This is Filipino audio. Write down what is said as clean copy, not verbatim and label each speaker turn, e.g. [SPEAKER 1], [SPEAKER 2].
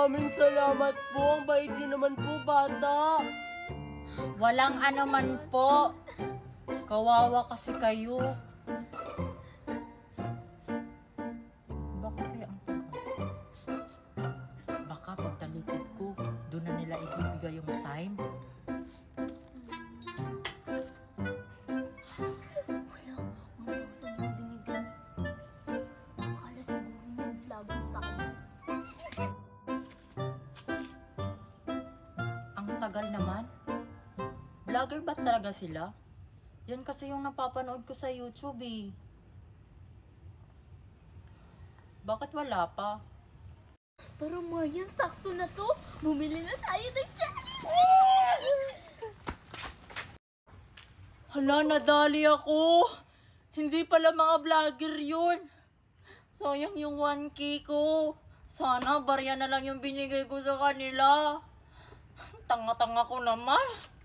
[SPEAKER 1] Maraming salamat po. Ang bait niyo naman po, bata.
[SPEAKER 2] Walang anuman po. Kawawa kasi kayo. Bakit kaya ang tagal? Baka pagtalikod ko, doon na nila ibibigay yung times.
[SPEAKER 3] Wala, 1,000 yung binigay. Akala siguro niya vlogger tayo.
[SPEAKER 2] Ang tagal naman. Vlogger ba talaga sila? Yan kasi yung napapanood ko sa YouTube eh. Bakit wala pa?
[SPEAKER 3] Tara Marian, sakto na to. Bumili na tayo ng Jollibee!
[SPEAKER 2] Hala, nadali ako. Hindi pala mga vlogger yun. Sayang yung 1K ko. Sana barya na lang yung binigay ko sa kanila. Tanga-tanga ko naman.